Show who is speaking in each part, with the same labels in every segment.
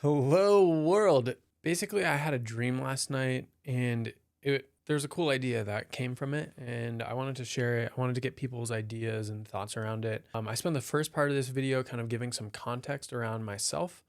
Speaker 1: Hello world. Basically, I had a dream last night and there's a cool idea that came from it and I wanted to share it. I wanted to get people's ideas and thoughts around it. I spent the first part of this video kind of giving some context around myself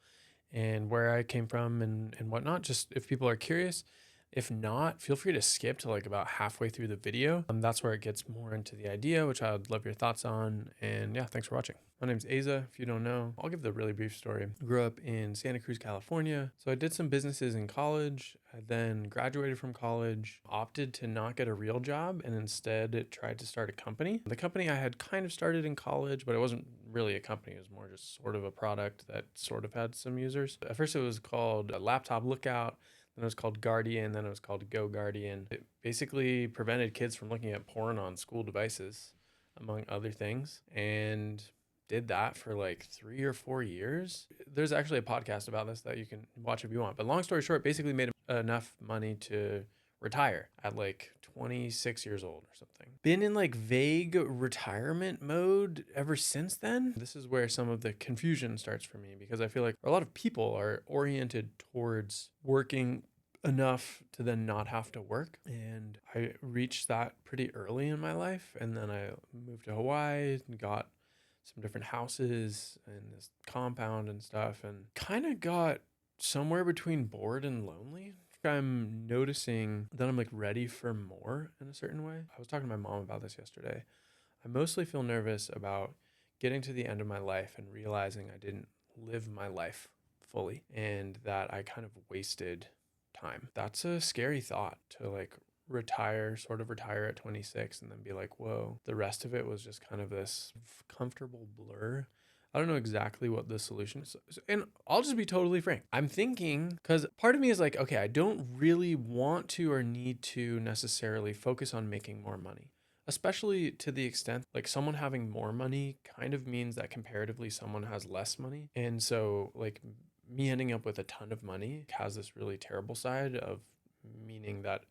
Speaker 1: and where I came from and whatnot, just if people are curious. If not, feel free to skip to like about halfway through the video. That's where it gets more into the idea, which I would love your thoughts on. And yeah, thanks for watching. My name's Asa. If you don't know, I'll give the really brief story. I grew up in Santa Cruz, California. So I did some businesses in college. I then graduated from college, opted to not get a real job, and instead tried to start a company. The company I had kind of started in college, but it wasn't really a company. It was more just sort of a product that sort of had some users. At first it was called a Laptop Lookout. Then it was called Guardian, then it was called GoGuardian. It basically prevented kids from looking at porn on school devices, among other things, and did that for like 3 or 4 years. There's actually a podcast about this that you can watch if you want. But long story short, basically made enough money to retire at like 26 years old or something. Been in like vague retirement mode ever since then. This is where some of the confusion starts for me because I feel like a lot of people are oriented towards working enough to then not have to work. And I reached that pretty early in my life. And then I moved to Hawaii and got some different houses and this compound and stuff, and kind of got somewhere between bored and lonely. I'm noticing that I'm like ready for more in a certain way. I was talking to my mom about this yesterday. I mostly feel nervous about getting to the end of my life and realizing I didn't live my life fully and that I kind of wasted time. That's a scary thought to like sort of retire at 26 and then be like, whoa, the rest of it was just kind of this comfortable blur. I don't know exactly what the solution is. And I'll just be totally frank. I'm thinking, because part of me is like, okay, I don't really want to or need to necessarily focus on making more money, especially to the extent like someone having more money kind of means that comparatively someone has less money. And so like me ending up with a ton of money has this really terrible side of meaning that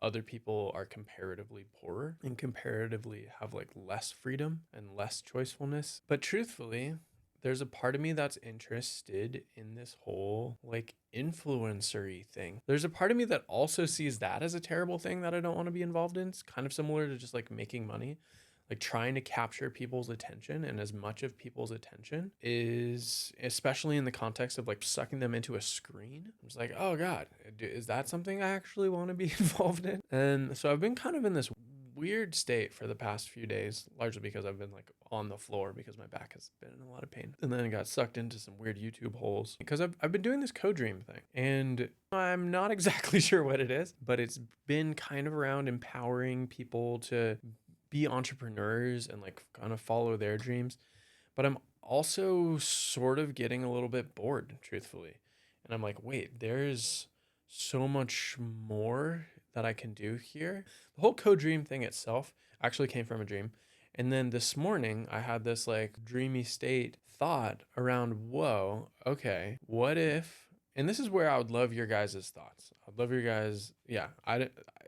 Speaker 1: other people are comparatively poorer and comparatively have like less freedom and less choicefulness. But truthfully, there's a part of me that's interested in this whole like influencery thing. There's a part of me that also sees that as a terrible thing that I don't want to be involved in. It's kind of similar to just like making money, like trying to capture people's attention, and as much of people's attention is, especially in the context of like sucking them into a screen. I'm just like, oh God, is that something I actually want to be involved in? And so I've been kind of in this weird state for the past few days, largely because I've been like on the floor because my back has been in a lot of pain. And then I got sucked into some weird YouTube holes because I've been doing this CoDream thing. And I'm not exactly sure what it is, but it's been kind of around empowering people to be entrepreneurs and like kind of follow their dreams. But I'm also sort of getting a little bit bored, truthfully. And I'm like, wait, there's so much more that I can do here. The whole CoDream thing itself actually came from a dream. And then this morning, I had this like dreamy state thought around, whoa, okay, what if, and this is where I would love your guys' thoughts. I'd love your guys, yeah,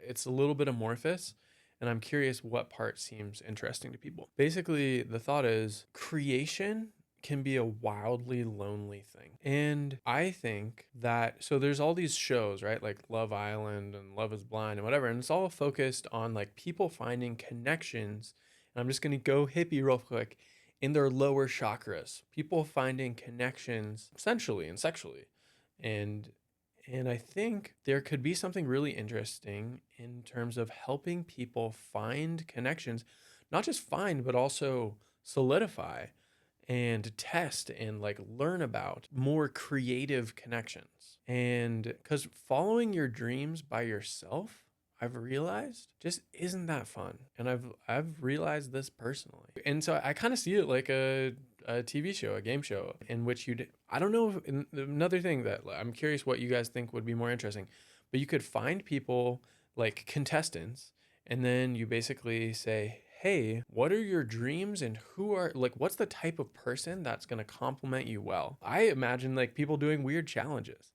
Speaker 1: it's a little bit amorphous, and I'm curious what part seems interesting to people. Basically, the thought is creation can be a wildly lonely thing. And I think that, so there's all these shows, right? Like Love Island and Love is Blind and whatever. And it's all focused on like people finding connections. And I'm just going to go hippie real quick in their lower chakras, people finding connections sensually and sexually. And I think there could be something really interesting in terms of helping people find connections, not just find, but also solidify and test and like learn about more creative connections. And because following your dreams by yourself, I've realized just isn't that fun. And I've realized this personally. And so I kind of see it like a TV show, a game show in which I don't know, another thing that I'm curious what you guys think would be more interesting, but you could find people like contestants and then you basically say, hey, what are your dreams and what's the type of person that's going to complement you well? I imagine like people doing weird challenges.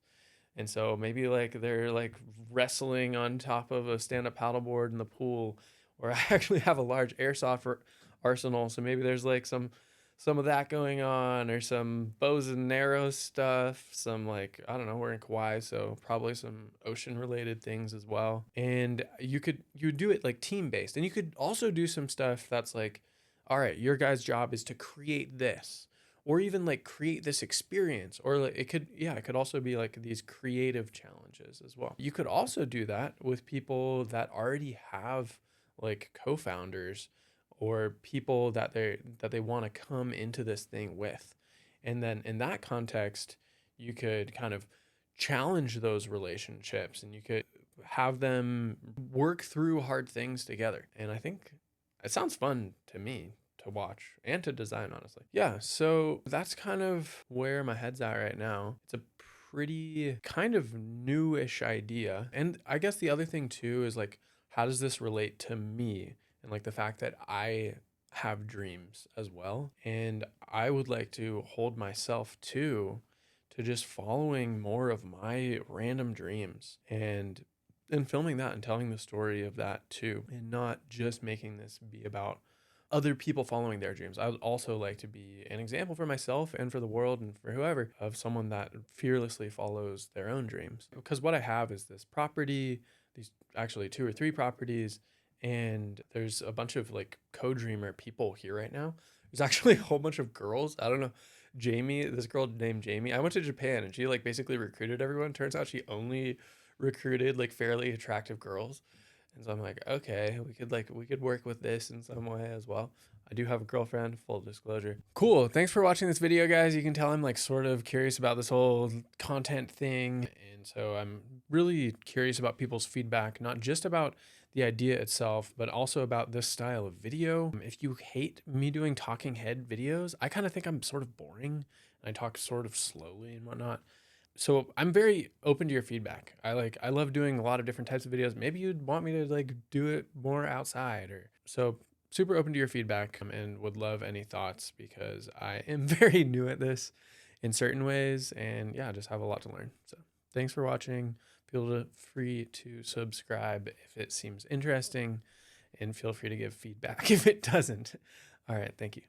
Speaker 1: And so maybe like they're like wrestling on top of a stand-up paddleboard in the pool, or I actually have a large airsoft arsenal. So maybe there's like some some of that going on, or some bows and arrows stuff, some like, I don't know, we're in Kauai, so probably some ocean related things as well. And you do it like team based. And you could also do some stuff that's like, all right, your guy's job is to create this, or even like create this experience, or like it could also be like these creative challenges as well. You could also do that with people that already have like co-founders, or people that they want to come into this thing with. And then in that context, you could kind of challenge those relationships, and you could have them work through hard things together. And I think it sounds fun to me to watch and to design, honestly. Yeah, so that's kind of where my head's at right now. It's a pretty kind of newish idea. And I guess the other thing too is like, how does this relate to me? And like the fact that I have dreams as well. And I would like to hold myself to just following more of my random dreams, and filming that and telling the story of that too, and not just making this be about other people following their dreams. I would also like to be an example for myself and for the world and for whoever, of someone that fearlessly follows their own dreams. Because what I have is this property, these actually 2 or 3 properties, and there's a bunch of like co-dreamer people here right now. There's actually a whole bunch of girls. I don't know. Jamie, this girl named Jamie. I went to Japan and she like basically recruited everyone. Turns out she only recruited like fairly attractive girls. And so I'm like, okay, we could work with this in some way as well. I do have a girlfriend, full disclosure. Cool. Thanks for watching this video, guys. You can tell I'm like sort of curious about this whole content thing. And so I'm really curious about people's feedback, not just about the idea itself, but also about this style of video. If you hate me doing talking head videos, I kind of think I'm sort of boring. I talk sort of slowly and whatnot. So I'm very open to your feedback. I love doing a lot of different types of videos. Maybe you'd want me to like do it more outside, or so. Super open to your feedback, and would love any thoughts, because I am very new at this in certain ways, and yeah, just have a lot to learn. So thanks for watching. Feel free to subscribe if it seems interesting, and feel free to give feedback if it doesn't. All right, thank you.